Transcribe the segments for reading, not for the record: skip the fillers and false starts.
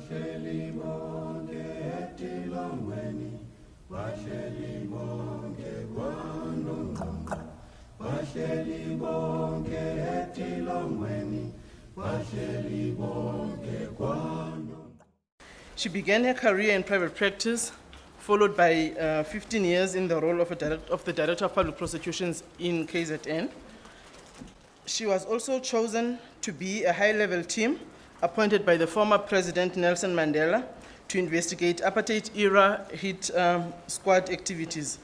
Bahleli bonke etilongweni, bahleli bonke kwanongqongqo, bahleli bonke etilongweni, bahleli bonke kwanongqongqo. She began her career in private practice, followed by 15 years in the role of the Director of Public Prosecutions in KZN. She was also chosen to be a high-level team appointed by the former President Nelson Mandela to investigate apartheid-era hit squad activities.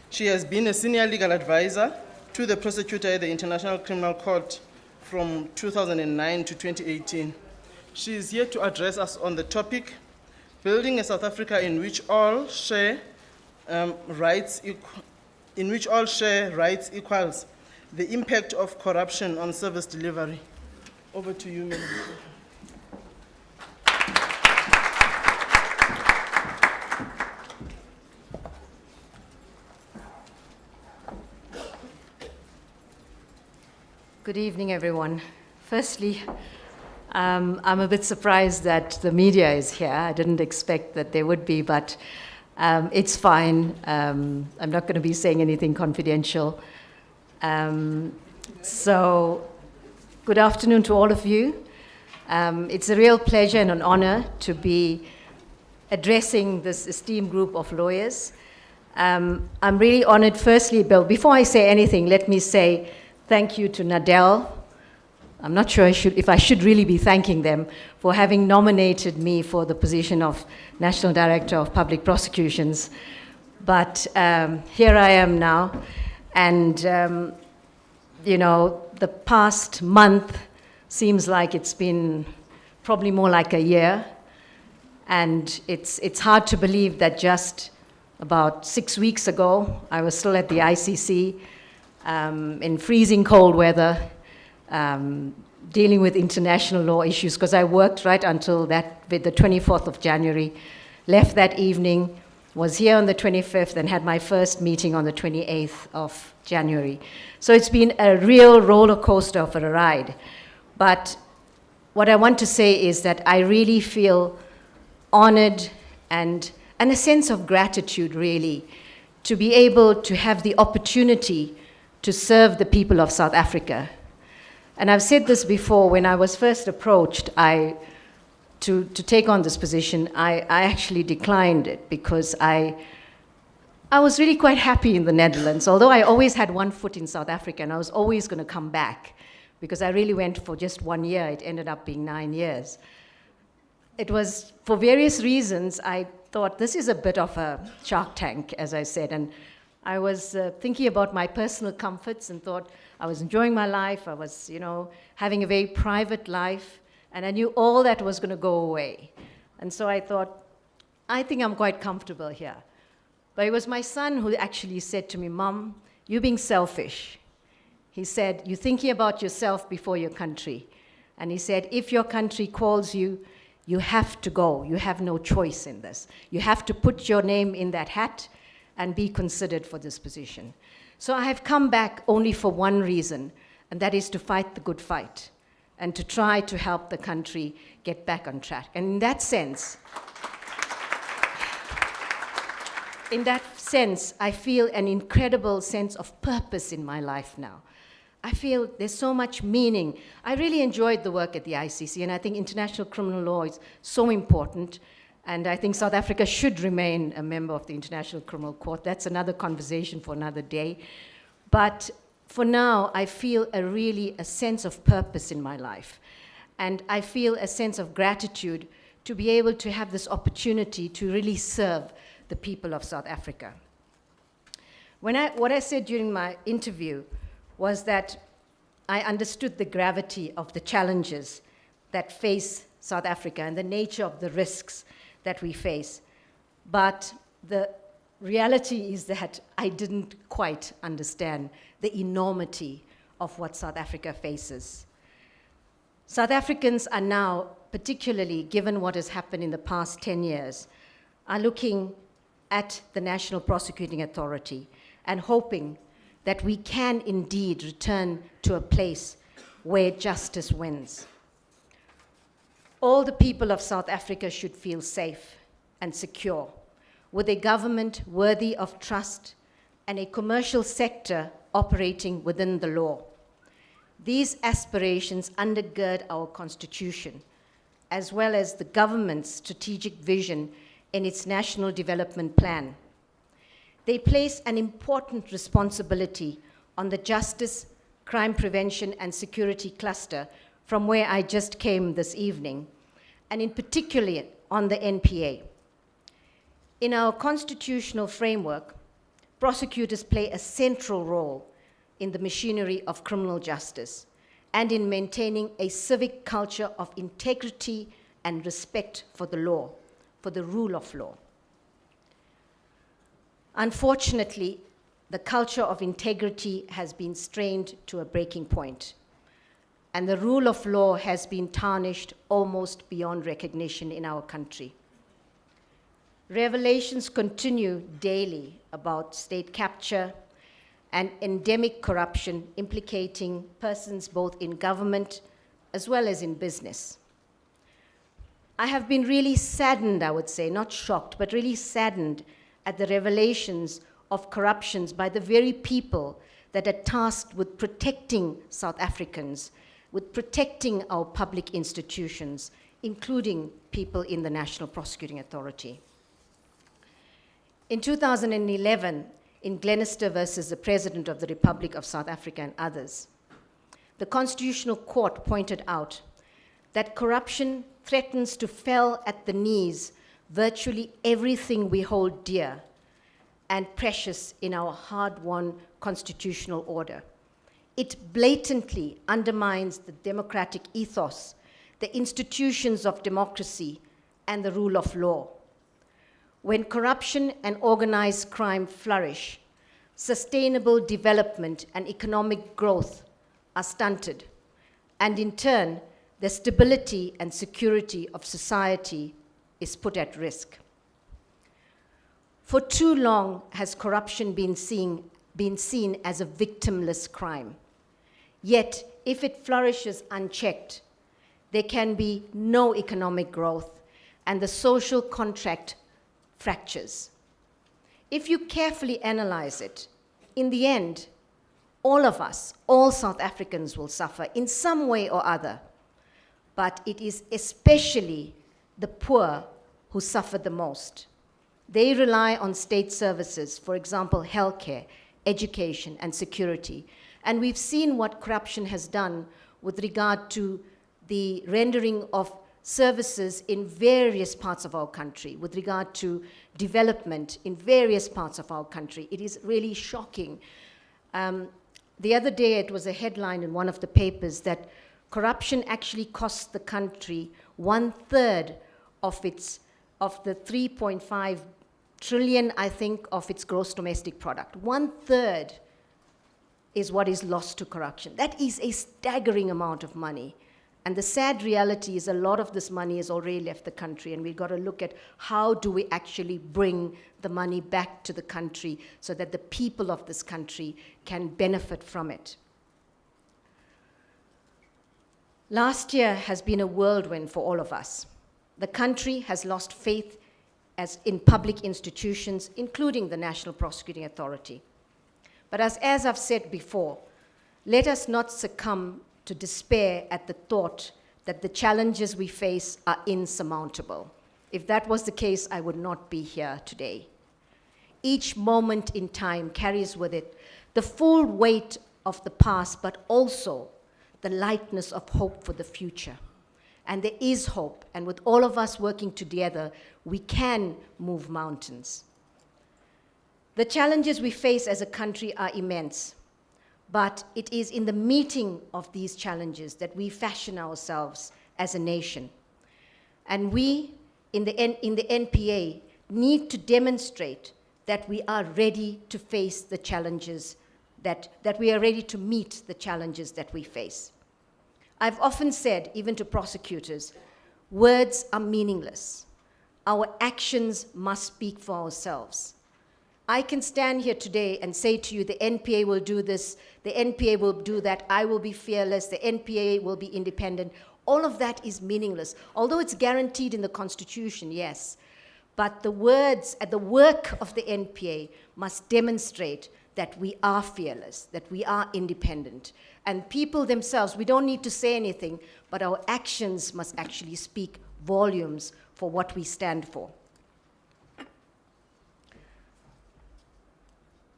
She has been a senior legal advisor to the prosecutor at the International Criminal Court from 2009 to 2018. She is here to address us on the topic, building a South Africa in which all share rights equals, the impact of corruption on service delivery. Over to you, Madam. Good evening, everyone. Firstly, I'm a bit surprised that the media is here. I didn't expect that they would be, but it's fine. I'm not going to be saying anything confidential. So, good afternoon to all of you. It's a real pleasure and an honor to be addressing this esteemed group of lawyers. I'm really honored. Firstly, Bill, before I say anything, let me say thank you to NADEL. I'm not sure if I should really be thanking them for having nominated me for the position of National Director of Public Prosecutions. But here I am now. And, you know, the past month seems like it's been probably more like a year. And it's hard to believe that just about 6 weeks ago, I was still at the ICC in freezing cold weather, dealing with international law issues, because I worked right until the 24th of January, left that evening, was here on the 25th, and had my first meeting on the 28th of January. So it's been a real roller coaster of a ride. But what I want to say is that I really feel honored and a sense of gratitude, really, to be able to have the opportunity to serve the people of South Africa. And I've said this before, when I was first approached to take on this position, I actually declined it because I was really quite happy in the Netherlands, although I always had one foot in South Africa and I was always going to come back because I really went for just 1 year. It ended up being 9 years. It was, for various reasons, I thought this is a bit of a Shark Tank, as I said, and I was thinking about my personal comforts and thought I was enjoying my life. I was, you know, having a very private life, and I knew all that was going to go away. And so I thought, I think I'm quite comfortable here. But it was my son who actually said to me, "Mom, you're being selfish." He said, "You're thinking about yourself before your country." And he said, "If your country calls you, you have to go. You have no choice in this. You have to put your name in that hat and be considered for this position." So I have come back only for one reason, and that is to fight the good fight and to try to help the country get back on track. And in that sense, I feel an incredible sense of purpose in my life now. I feel there's so much meaning. I really enjoyed the work at the ICC, and I think international criminal law is so important. And I think South Africa should remain a member of the International Criminal Court. That's another conversation for another day. But for now, I feel a sense of purpose in my life. And I feel a sense of gratitude to be able to have this opportunity to really serve the people of South Africa. What I said during my interview was that I understood the gravity of the challenges that face South Africa and the nature of the risks that we face. But the reality is that I didn't quite understand the enormity of what South Africa faces. South Africans are now, particularly given what has happened in the past 10 years, are looking at the National Prosecuting Authority and hoping that we can indeed return to a place where justice wins. All the people of South Africa should feel safe and secure, with a government worthy of trust and a commercial sector operating within the law. These aspirations undergird our Constitution, as well as the government's strategic vision in its National Development Plan. They place an important responsibility on the Justice, Crime Prevention and Security Cluster, from where I just came this evening, and in particular on the NPA. In our constitutional framework, prosecutors play a central role in the machinery of criminal justice and in maintaining a civic culture of integrity and respect for the law, for the rule of law. Unfortunately, the culture of integrity has been strained to a breaking point, and the rule of law has been tarnished almost beyond recognition in our country. Revelations continue daily about state capture and endemic corruption implicating persons both in government as well as in business. I have been really saddened, I would say, not shocked, but really saddened at the revelations of corruptions by the very people that are tasked with protecting South Africans, with protecting our public institutions, including people in the National Prosecuting Authority. In 2011, in Glenister versus the President of the Republic of South Africa and others, the Constitutional Court pointed out that corruption threatens to fell at the knees virtually everything we hold dear and precious in our hard-won constitutional order. It blatantly undermines the democratic ethos, the institutions of democracy, and the rule of law. When corruption and organized crime flourish, sustainable development and economic growth are stunted, and in turn, the stability and security of society is put at risk. For too long has corruption been seen as a victimless crime. Yet, if it flourishes unchecked, there can be no economic growth, and the social contract fractures. If you carefully analyze it, in the end, all of us, all South Africans will suffer in some way or other, but it is especially the poor who suffer the most. They rely on state services, for example, healthcare, education, and security. And we've seen what corruption has done with regard to the rendering of services in various parts of our country, with regard to development in various parts of our country. It is really shocking. The other day, it was a headline in one of the papers that corruption actually costs the country 1/3 of the 3.5 trillion, I think, of its gross domestic product. 1/3 is what is lost to corruption. That is a staggering amount of money. And the sad reality is a lot of this money has already left the country, and we've got to look at how do we actually bring the money back to the country so that the people of this country can benefit from it. Last year has been a whirlwind for all of us. The country has lost faith in public institutions, including the National Prosecuting Authority. But as I've said before, let us not succumb to despair at the thought that the challenges we face are insurmountable. If that was the case, I would not be here today. Each moment in time carries with it the full weight of the past, but also the lightness of hope for the future. And there is hope, and with all of us working together, we can move mountains. The challenges we face as a country are immense, but it is in the meeting of these challenges that we fashion ourselves as a nation. And we, in the NPA, need to demonstrate that we are ready to face the challenges, that we are ready to meet the challenges that we face. I've often said, even to prosecutors, words are meaningless. Our actions must speak for ourselves. I can stand here today and say to you, the NPA will do this, the NPA will do that, I will be fearless, the NPA will be independent. All of that is meaningless, although it's guaranteed in the Constitution, yes. But the words and the work of the NPA must demonstrate that we are fearless, that we are independent. And people themselves, we don't need to say anything, but our actions must actually speak volumes for what we stand for.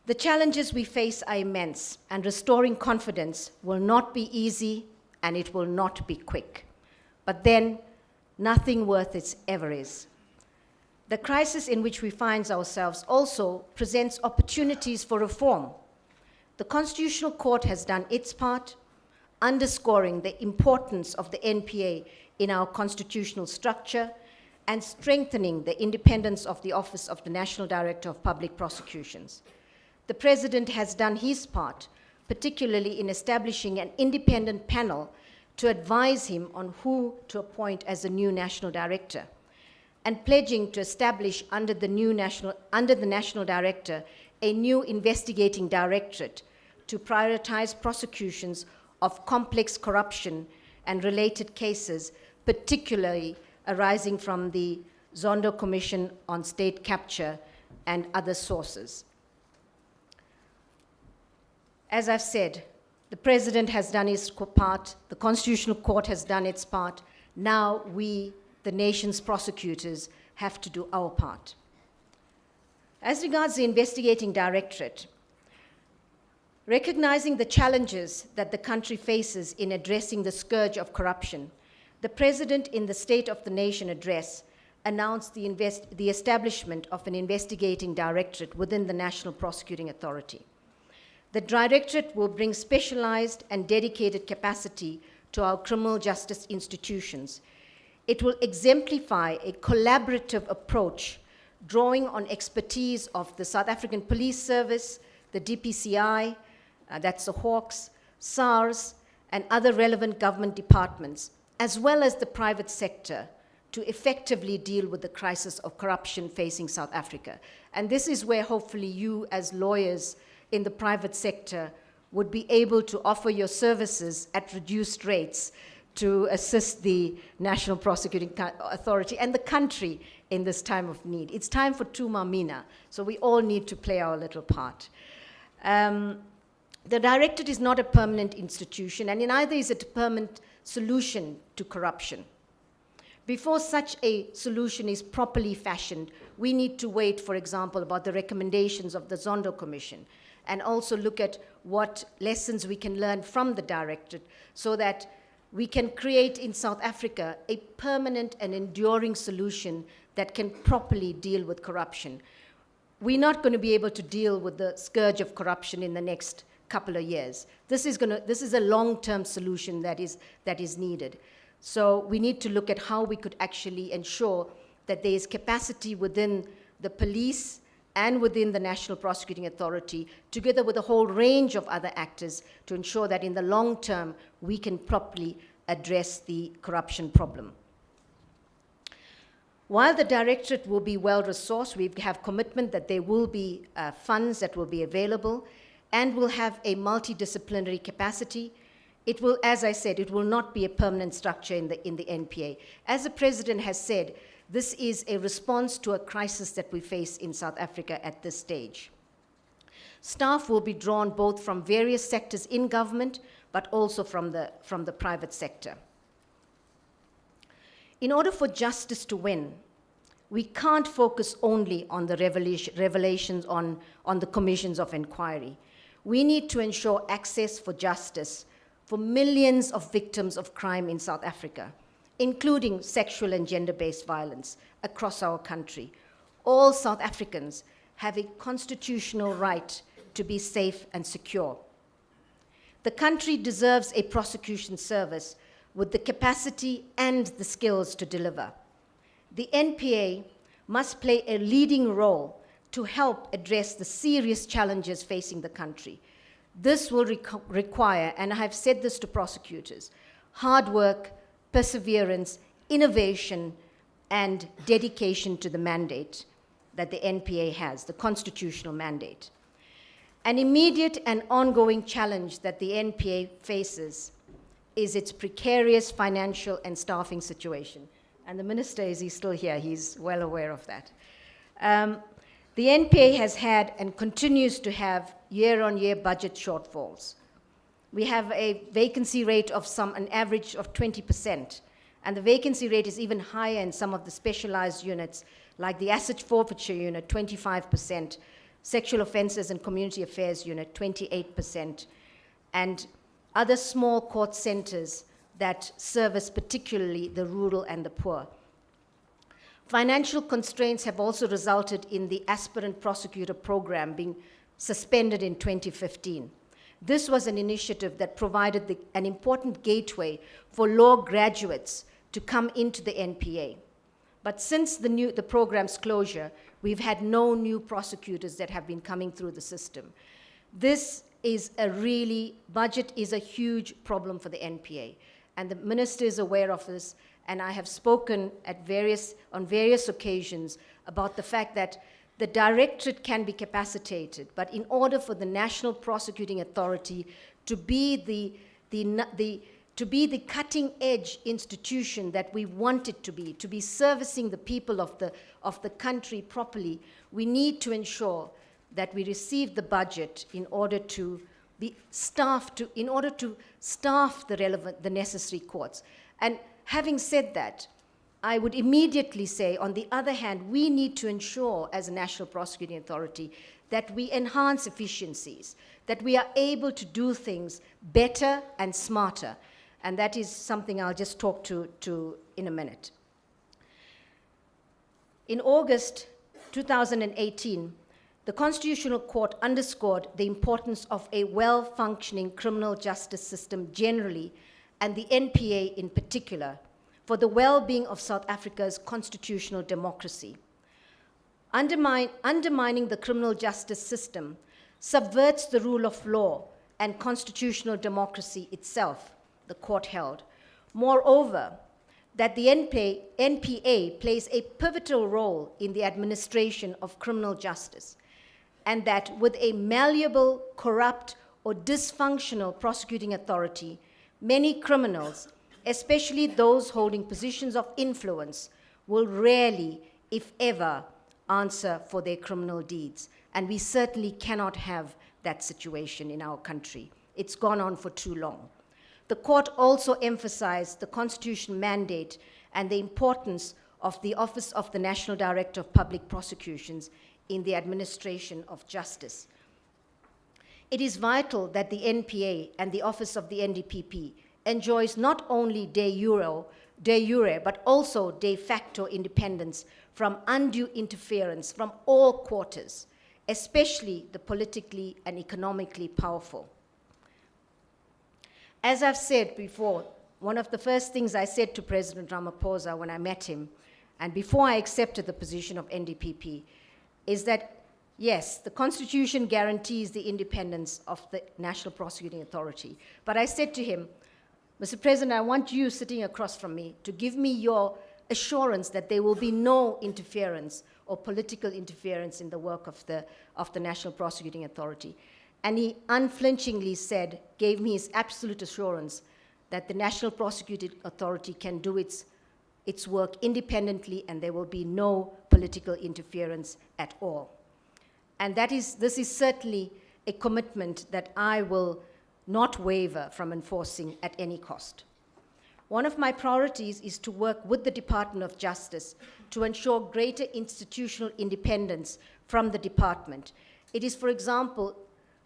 The challenges we face are immense, and restoring confidence will not be easy, and it will not be quick. But then, nothing worth it ever is. The crisis in which we find ourselves also presents opportunities for reform. The Constitutional Court has done its part, underscoring the importance of the NPA in our constitutional structure and strengthening the independence of the Office of the National Director of Public Prosecutions. The President has done his part, particularly in establishing an independent panel to advise him on who to appoint as the new National Director, and pledging to establish under the National Director a new investigating directorate to prioritize prosecutions of complex corruption and related cases, particularly arising from the Zondo Commission on State Capture and other sources. As I've said, the President has done his part, the Constitutional Court has done its part. Now we, the nation's prosecutors, have to do our part. As regards the investigating directorate, recognizing the challenges that the country faces in addressing the scourge of corruption, the President, in the State of the Nation address, announced the establishment of an investigating directorate within the National Prosecuting Authority. The directorate will bring specialized and dedicated capacity to our criminal justice institutions. It will exemplify a collaborative approach, drawing on expertise of the South African Police Service, the DPCI, that's the Hawks, SARS, and other relevant government departments, as well as the private sector, to effectively deal with the crisis of corruption facing South Africa. And this is where hopefully you, as lawyers in the private sector, would be able to offer your services at reduced rates to assist the National Prosecuting Authority and the country in this time of need. It's time for Tuma Mina, so we all need to play our little part. The directorate is not a permanent institution, and neither is it a permanent solution to corruption. Before such a solution is properly fashioned, we need to wait, for example, about the recommendations of the Zondo Commission, and also look at what lessons we can learn from the directorate so that we can create in South Africa a permanent and enduring solution that can properly deal with corruption. We're not going to be able to deal with the scourge of corruption in the next couple of years. This is a long-term solution that is needed. So we need to look at how we could actually ensure that there is capacity within the police and within the National Prosecuting Authority, together with a whole range of other actors, to ensure that in the long term, we can properly address the corruption problem. While the directorate will be well-resourced, we have commitment that there will be funds that will be available and will have a multidisciplinary capacity. It will, as I said, it will not be a permanent structure in the NPA. As the President has said, this is a response to a crisis that we face in South Africa at this stage. Staff will be drawn both from various sectors in government, but also from the private sector. In order for justice to win, we can't focus only on the revelations on the commissions of inquiry. We need to ensure access for justice for millions of victims of crime in South Africa, including sexual and gender-based violence across our country. All South Africans have a constitutional right to be safe and secure. The country deserves a prosecution service with the capacity and the skills to deliver. The NPA must play a leading role to help address the serious challenges facing the country. This will require, and I have said this to prosecutors, hard work, perseverance, innovation, and dedication to the mandate that the NPA has, the constitutional mandate. An immediate and ongoing challenge that the NPA faces is its precarious financial and staffing situation. And the minister, is he still here? He's well aware of that. The NPA has had and continues to have year-on-year budget shortfalls. We have a vacancy rate of an average of 20%, and the vacancy rate is even higher in some of the specialized units, like the asset forfeiture unit, 25%, sexual offenses and community affairs unit, 28%, and other small court centers that service particularly the rural and the poor. Financial constraints have also resulted in the aspirant prosecutor program being suspended in 2015. This was an initiative that provided an important gateway for law graduates to come into the NPA. But since the program's closure, we've had no new prosecutors that have been coming through the system. This is budget is a huge problem for the NPA, and the minister is aware of this, and I have spoken on various occasions about the fact that the directorate can be capacitated, but in order for the National Prosecuting Authority to be the cutting-edge institution that we want it to be servicing the people of the country properly, we need to ensure that we receive the budget in order to staff the necessary courts. And having said that, I would immediately say, on the other hand, we need to ensure, as a National Prosecuting Authority, that we enhance efficiencies, that we are able to do things better and smarter. And that is something I'll just talk to in a minute. In August 2018, the Constitutional Court underscored the importance of a well-functioning criminal justice system generally, and the NPA in particular, for the well-being of South Africa's constitutional democracy. Undermining the criminal justice system subverts the rule of law and constitutional democracy itself, the court held. Moreover, that the NPA plays a pivotal role in the administration of criminal justice, and that with a malleable, corrupt, or dysfunctional prosecuting authority, many criminals, especially those holding positions of influence, will rarely, if ever, answer for their criminal deeds. And we certainly cannot have that situation in our country. It's gone on for too long. The court also emphasized the constitutional mandate and the importance of the Office of the National Director of Public Prosecutions in the administration of justice. It is vital that the NPA and the Office of the NDPP enjoys not only de jure, but also de facto independence from undue interference from all quarters, especially the politically and economically powerful. As I've said before, one of the first things I said to President Ramaphosa when I met him, and before I accepted the position of NDPP, is that, yes, the Constitution guarantees the independence of the National Prosecuting Authority. But I said to him, Mr. President, I want you sitting across from me to give me your assurance that there will be no interference or political interference in the work of the National Prosecuting Authority. And he unflinchingly gave me his absolute assurance that the National Prosecuting Authority can do its work independently and there will be no political interference at all. And this is certainly a commitment that I will not waver from enforcing at any cost. One of my priorities is to work with the Department of Justice to ensure greater institutional independence from the department. It is, for example,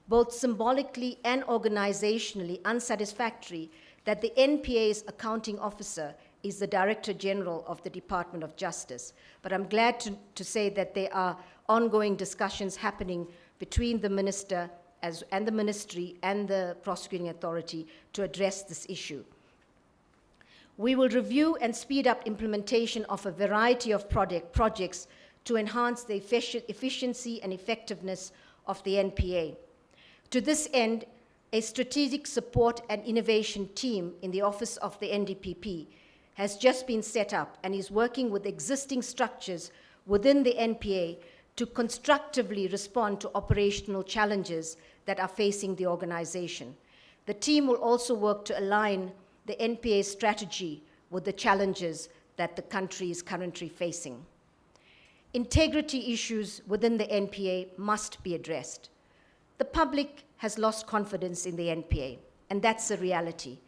both symbolically and organizationally unsatisfactory that the NPA's accounting officer is the Director General of the Department of Justice. But I'm glad to say that there are ongoing discussions happening between the minister and the ministry and the prosecuting authority to address this issue. We will review and speed up implementation of a variety of projects to enhance the efficiency and effectiveness of the NPA. To this end, a strategic support and innovation team in the Office of the NDPP has just been set up and is working with existing structures within the NPA to constructively respond to operational challenges that are facing the organization. The team will also work to align the NPA's strategy with the challenges that the country is currently facing. Integrity issues within the NPA must be addressed. The public has lost confidence in the NPA, and that's a reality.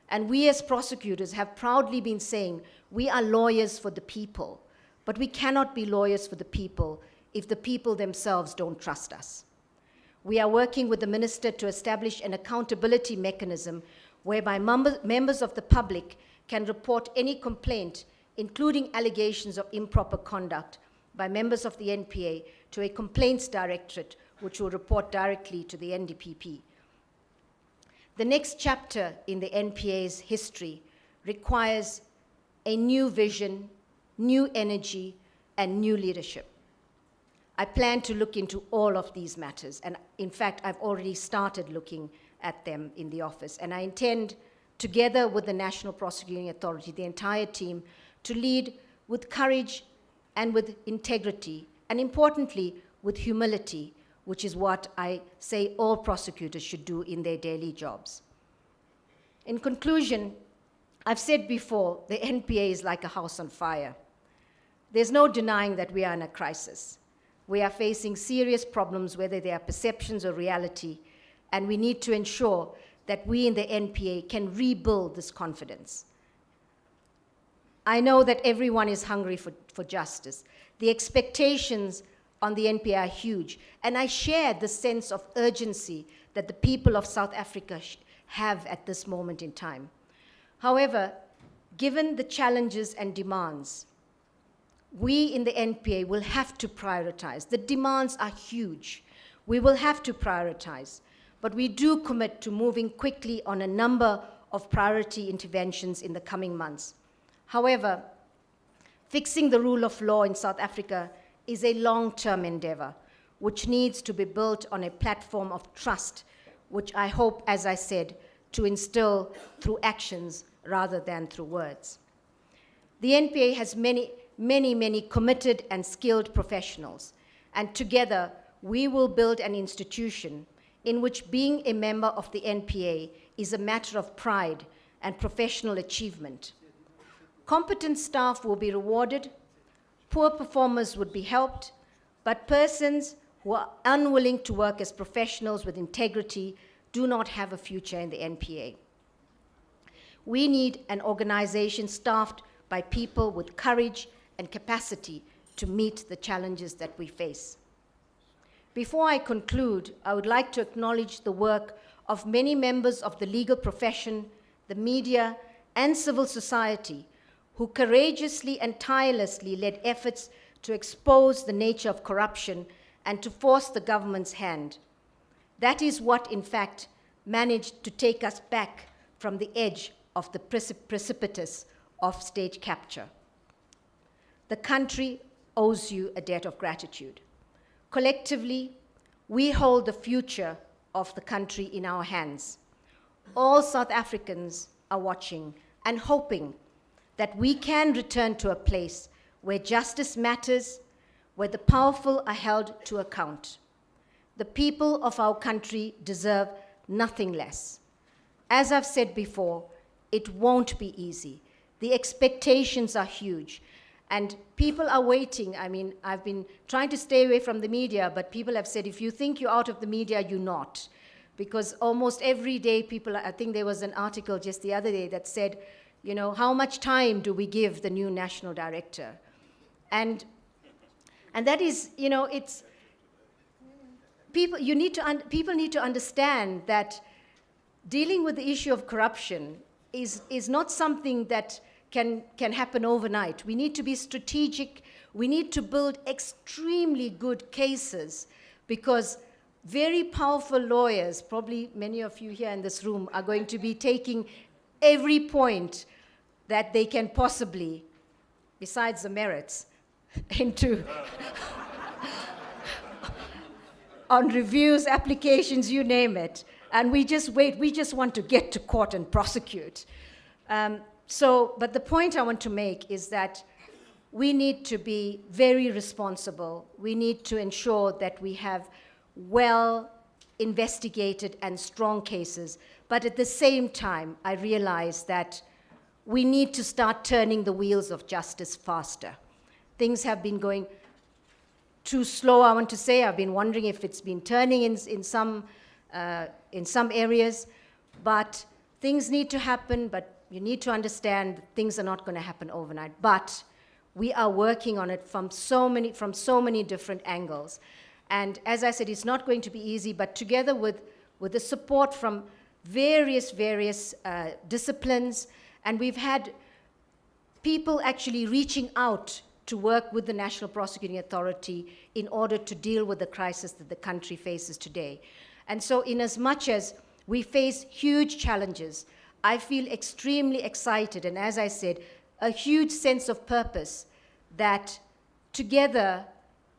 And we as prosecutors have proudly been saying we are lawyers for the people, but we cannot be lawyers for the people if the people themselves don't trust us. We are working with the minister to establish an accountability mechanism whereby members of the public can report any complaint, including allegations of improper conduct, by members of the NPA to a complaints directorate, which will report directly to the NDPP. The next chapter in the NPA's history requires a new vision, new energy, and new leadership. I plan to look into all of these matters, and in fact, I've already started looking at them in the office, and I intend, together with the National Prosecuting Authority, the entire team, to lead with courage and with integrity, and importantly, with humility, which is what I say all prosecutors should do in their daily jobs. In conclusion, I've said before, the NPA is like a house on fire. There's no denying that we are in a crisis. We are facing serious problems, whether they are perceptions or reality, and we need to ensure that we in the NPA can rebuild this confidence. I know that everyone is hungry for justice. The expectations on the NPA are huge, and I share the sense of urgency that the people of South Africa have at this moment in time. However, given the challenges and demands, we in the NPA will have to prioritize. The demands are huge. We will have to prioritize, but we do commit to moving quickly on a number of priority interventions in the coming months. However, fixing the rule of law in South Africa is a long-term endeavor, which needs to be built on a platform of trust, which I hope, as I said, to instill through actions rather than through words. The NPA has many committed and skilled professionals, and together we will build an institution in which being a member of the NPA is a matter of pride and professional achievement. Competent staff will be rewarded, poor performers would be helped, but persons who are unwilling to work as professionals with integrity do not have a future in the NPA. We need an organization staffed by people with courage and capacity to meet the challenges that we face. Before I conclude, I would like to acknowledge the work of many members of the legal profession, the media, and civil society who courageously and tirelessly led efforts to expose the nature of corruption and to force the government's hand. That is what, in fact, managed to take us back from the edge of the precipice of state capture. The country owes you a debt of gratitude. Collectively, we hold the future of the country in our hands. All South Africans are watching and hoping that we can return to a place where justice matters, where the powerful are held to account. The people of our country deserve nothing less. As I've said before, it won't be easy. The expectations are huge, and people are waiting. I mean, I've been trying to stay away from the media, but people have said, if you think you're out of the media, you're not. Because almost every day people, I think there was an article just the other day that said, you know, how much time do we give the new national director? And that is, you know, it's, people need to understand that dealing with the issue of corruption is not something that can happen overnight. We need to be strategic. We need to build extremely good cases, because very powerful lawyers, probably many of you here in this room, are going to be taking every point that they can possibly, besides the merits, into on reviews, applications, you name it. And we just wait, we just want to get to court and prosecute. But the point I want to make is that we need to be very responsible. We need to ensure that we have well investigated and strong cases, But at the same time, I realize that we need to start turning the wheels of justice faster. Things have been going too slow, I want to say. I've been wondering if it's been turning in some areas. But things need to happen, but you need to understand things are not going to happen overnight. But we are working on it from so many different angles. And as I said, it's not going to be easy, but together with the support from various disciplines, and we've had people actually reaching out to work with the National Prosecuting Authority in order to deal with the crisis that the country faces today. And so in as much as we face huge challenges, I feel extremely excited, and as I said, a huge sense of purpose that together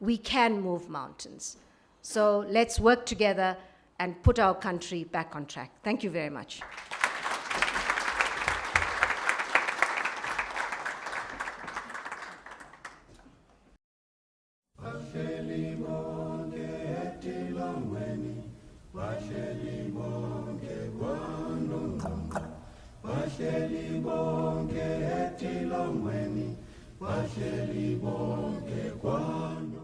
we can move mountains. So let's work together and put our country back on track. Thank you very much. Bahleli bonke etilongweni, bahleli bonke kwano.